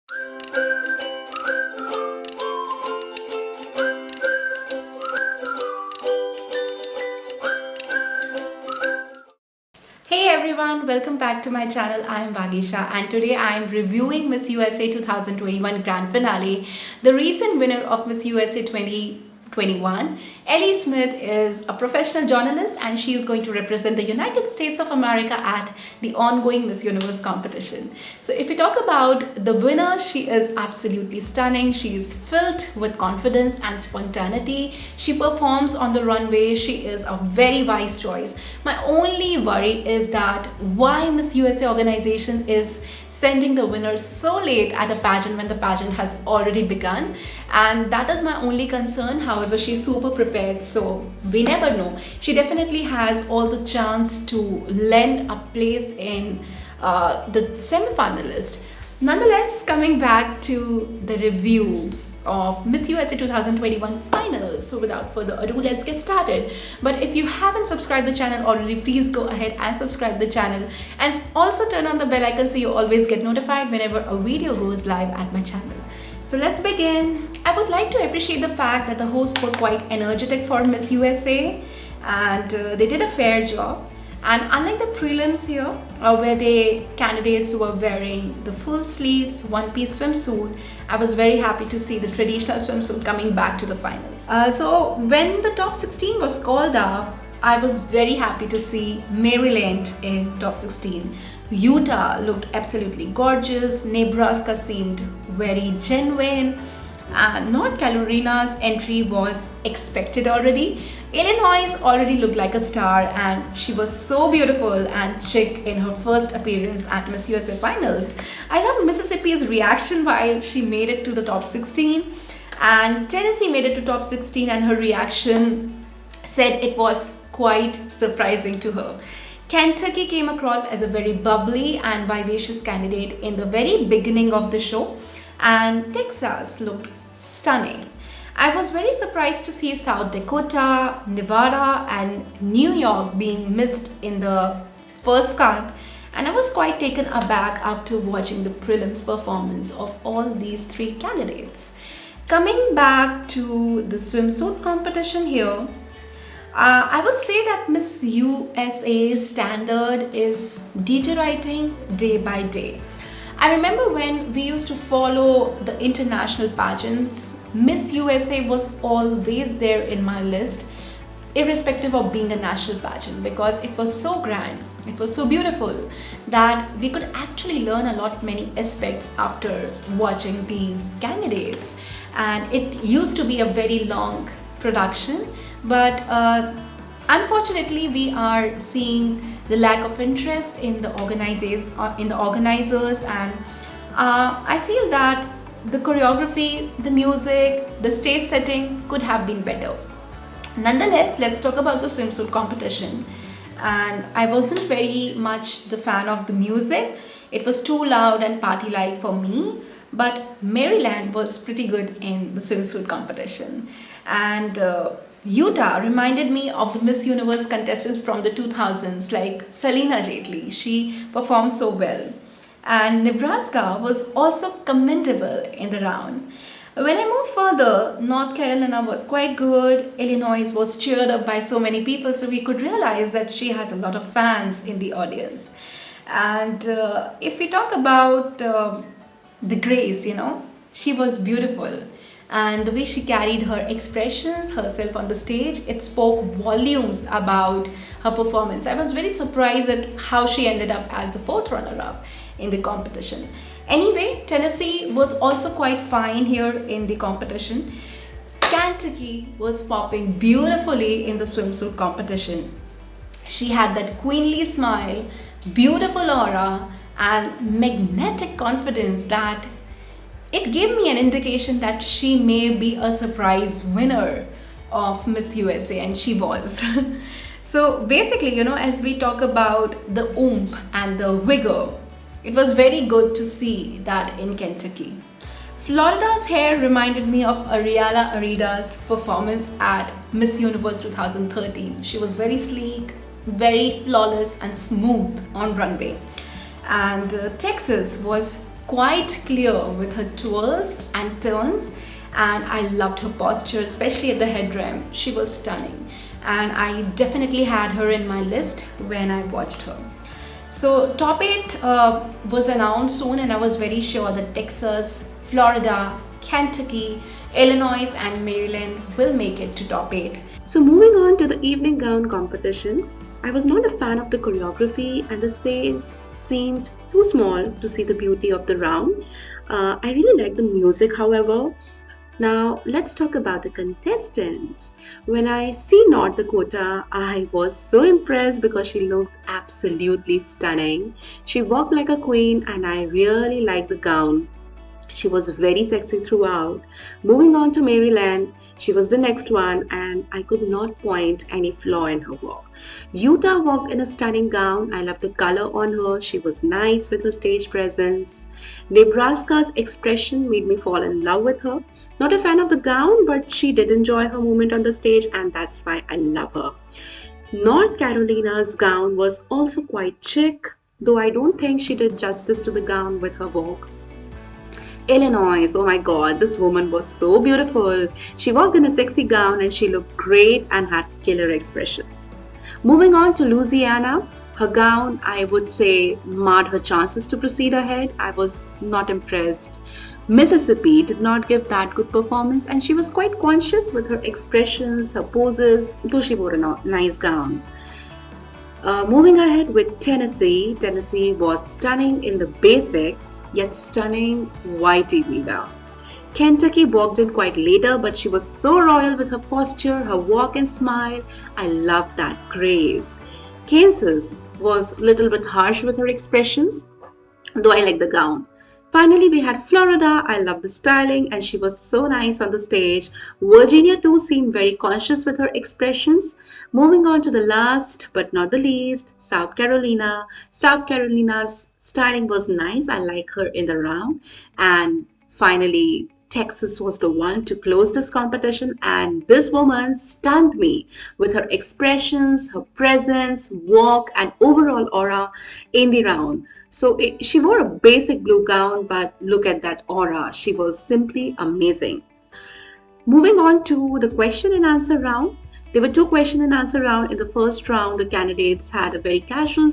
Hey everyone, welcome back to my channel. I am Vagisha and today I am reviewing Miss USA 2021 Grand Finale. The recent winner of Miss USA 2021, Elle Smith, is a professional journalist and she is going to represent the United States of America at the ongoing Miss Universe competition. So if we talk about the winner, she is absolutely stunning. She is filled with confidence and spontaneity. She performs on the runway. She is a very wise choice. My only worry is that why Miss USA organization is sending the winner so late at a pageant when the pageant has already begun, and that is my only concern. However, she's super prepared, so we never know. She definitely has all the chance to lend a place in the semi-finalist. Nonetheless, coming back to the review of Miss USA 2021 finals. So without further ado, let's get started. But if you haven't subscribed the channel already, please go ahead and subscribe the channel and also turn on the bell icon so you always get notified whenever a video goes live at my channel. So let's begin. I would like to appreciate the fact that the hosts were quite energetic for Miss USA and they did a fair job. And unlike the prelims here, where the candidates were wearing the full sleeves one-piece swimsuit, I was very happy to see the traditional swimsuit coming back to the finals. So when the top 16 was called up, I was very happy to see Maryland in top 16. Utah looked absolutely gorgeous. Nebraska seemed very genuine. North Carolina's entry was expected already. Illinois already looked like a star and she was so beautiful and chic in her first appearance at Miss USA Finals. I loved Mississippi's reaction while she made it to the top 16, and Tennessee made it to top 16 and her reaction said it was quite surprising to her. Kentucky came across as a very bubbly and vivacious candidate in the very beginning of the show, and Texas looked stunning. I was very surprised to see South Dakota, Nevada and New York being missed in the first cut, and I was quite taken aback after watching the prelims performance of all these three candidates. Coming back to the swimsuit competition here, I would say that Miss USA's standard is deteriorating day by day. I remember when we used to follow the international pageants, Miss USA was always there in my list, irrespective of being a national pageant, because it was so grand, it was so beautiful that we could actually learn a lot many aspects after watching these candidates. And it used to be a very long production, but unfortunately we are seeing the lack of interest in the organizers, and I feel that the choreography, the music, the stage setting could have been better. Nonetheless, let's talk about the swimsuit competition. And I wasn't very much the fan of the music. It was too loud and party-like for me, but Maryland was pretty good in the swimsuit competition. And Utah reminded me of the Miss Universe contestants from the 2000s like Selena Jaitley. She performed so well. And Nebraska was also commendable in the round. When I moved further, North Carolina was quite good. Illinois was cheered up by so many people, so we could realize that she has a lot of fans in the audience. And if we talk about the Grace, she was beautiful. And the way she carried her expressions, herself on the stage, it spoke volumes about her performance. I was very surprised at how she ended up as the fourth runner-up in the competition. Anyway, Tennessee was also quite fine here in the competition. Kentucky was popping beautifully in the swimsuit competition. She had that queenly smile, beautiful aura, and magnetic confidence that it gave me an indication that she may be a surprise winner of Miss USA, and she was. So basically, as we talk about the oomph and the vigor, it was very good to see that in Kentucky. Florida's hair reminded me of Ariana Arida's performance at Miss Universe 2013. She was very sleek, very flawless and smooth on runway. And Texas was quite clear with her twirls and turns, and I loved her posture, especially at the head rim. She was stunning, and I definitely had her in my list when I watched her. So top 8 was announced soon, and I was very sure that Texas, Florida, Kentucky, Illinois and Maryland will make it to top 8. So moving on to the evening gown competition, I was not a fan of the choreography and the stage seemed too small to see the beauty of the round. I really like the music, however. Now let's talk about the contestants. When I see North Dakota, I was so impressed because she looked absolutely stunning. She walked like a queen and I really liked the gown. She was very sexy throughout. Moving on to Maryland, she was the next one, and I could not point any flaw in her walk. Utah walked in a stunning gown. I love the color on her. She was nice with her stage presence. Nebraska's expression made me fall in love with her. Not a fan of the gown, but she did enjoy her movement on the stage, and that's why I love her. North Carolina's gown was also quite chic, though I don't think she did justice to the gown with her walk. Illinois, oh my god, this woman was so beautiful. She walked in a sexy gown and she looked great and had killer expressions. Moving on to Louisiana, her gown, I would say, marred her chances to proceed ahead. I was not impressed. Mississippi did not give that good performance and she was quite conscious with her expressions, her poses, though she wore a nice gown. Moving ahead with Tennessee, Tennessee was stunning in the basic yet stunning white evening gown. Kentucky walked in quite later, but she was so royal with her posture, her walk and smile. I loved that grace. Kansas was a little bit harsh with her expressions, though I like the gown. Finally, we had Florida. I love the styling and she was so nice on the stage. Virginia too seemed very conscious with her expressions. Moving on to the last but not the least, South Carolina. South Carolina's styling was nice. I like her in the round. And finally, Texas was the one to close this competition, and this woman stunned me with her expressions, her presence, walk, and overall aura in the round. So she wore a basic blue gown, but look at that aura. She was simply amazing. Moving on to the question and answer round. There were 2 question and answer rounds. In the first round, the candidates had a very casual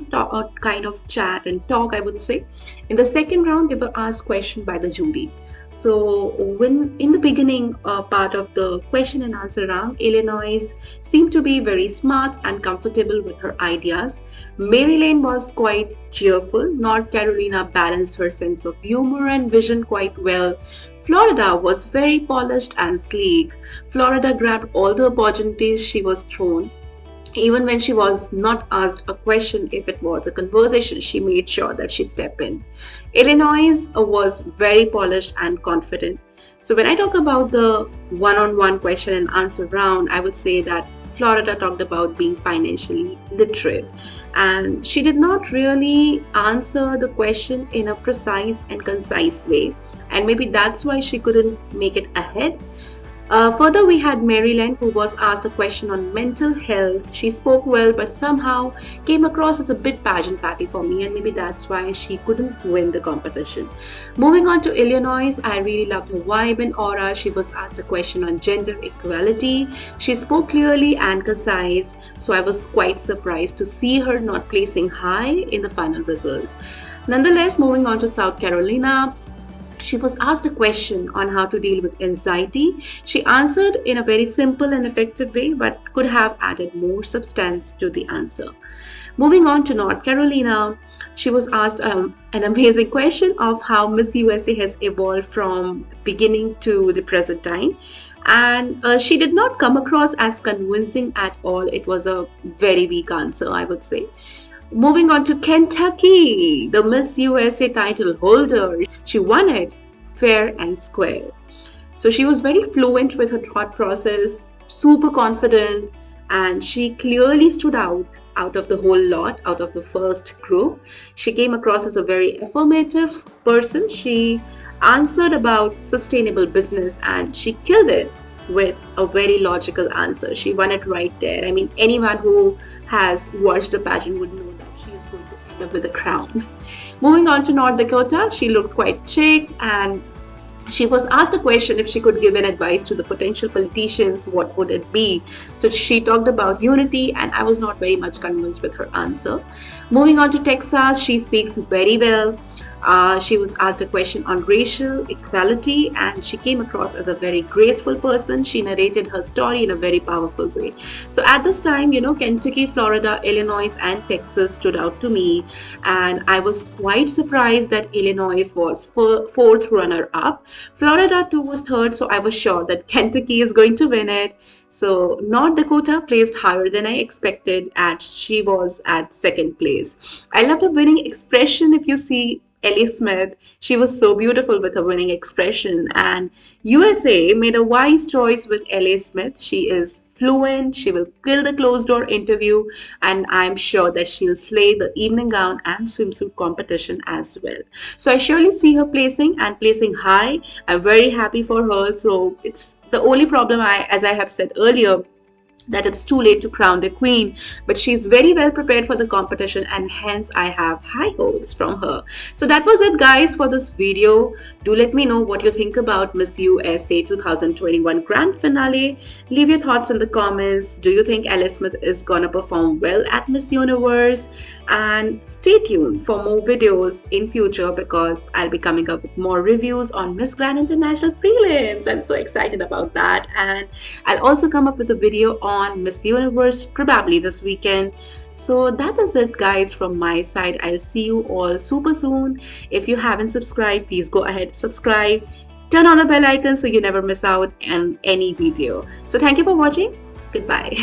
kind of chat and talk, I would say. In the second round, they were asked questions by the jury. So when in the beginning part of the question and answer round, Illinois seemed to be very smart and comfortable with her ideas. Maryland was quite cheerful. North Carolina balanced her sense of humor and vision quite well. Florida was very polished and sleek. Florida grabbed all the opportunities she was thrown. Even when she was not asked a question, if it was a conversation, she made sure that she stepped in. Illinois was very polished and confident. So when I talk about the one-on-one question and answer round, I would say that Florida talked about being financially literate, and she did not really answer the question in a precise and concise way, and maybe that's why she couldn't make it ahead. Further, we had Maryland, who was asked a question on mental health. She spoke well, but somehow came across as a bit pageant patty for me, and maybe that's why she couldn't win the competition. Moving on to Illinois, I really loved her vibe and aura. She was asked a question on gender equality. She spoke clearly and concise, so I was quite surprised to see her not placing high in the final results. Nonetheless, moving on to South Carolina, she was asked a question on how to deal with anxiety. She answered in a very simple and effective way, but could have added more substance to the answer. Moving on to North Carolina, she was asked an amazing question of how Miss USA has evolved from the beginning to the present time. And she did not come across as convincing at all. It was a very weak answer, I would say. Moving on to Kentucky, the Miss USA title holder. She won it fair and square. So she was very fluent with her thought process, super confident, and she clearly stood out of the whole lot, out of the first group. She came across as a very affirmative person. She answered about sustainable business and she killed it with a very logical answer. She won it right there. I mean, anyone who has watched the pageant would know that she is going to end up with a crown. Moving on to North Dakota, she looked quite chic, and she was asked a question if she could give an advice to the potential politicians, what would it be? So she talked about unity, and I was not very much convinced with her answer. Moving on to Texas, she speaks very well. She was asked a question on racial equality, and she came across as a very graceful person. She narrated her story in a very powerful way. So at this time, Kentucky, Florida, Illinois, and Texas stood out to me, and I was quite surprised that Illinois was fourth runner up. Florida too was third, so I was sure that Kentucky is going to win it. So North Dakota placed higher than I expected, and she was at second place. I love the winning expression. If you see Elle Smith, she was so beautiful with her winning expression. And USA made a wise choice with Elle Smith. She is fluent, she will kill the closed door interview, and I'm sure that she'll slay the evening gown and swimsuit competition as well. So I surely see her placing high. I'm very happy for her. So it's the only problem, as I have said earlier, that it's too late to crown the queen, but she's very well prepared for the competition, and hence I have high hopes from her. So that was it, guys, for this video. Do let me know what you think about Miss USA 2021 grand finale. Leave your thoughts in the comments. Do you think Elle Smith is gonna perform well at Miss Universe? And stay tuned for more videos in future, because I'll be coming up with more reviews on Miss Grand International prelims. I'm so excited about that. And I'll also come up with a video on Miss Universe probably this weekend. So that is it, guys, from my side. I'll see you all super soon. If you haven't subscribed, please go ahead, subscribe, turn on the bell icon so you never miss out on any video. So thank you for watching. Goodbye.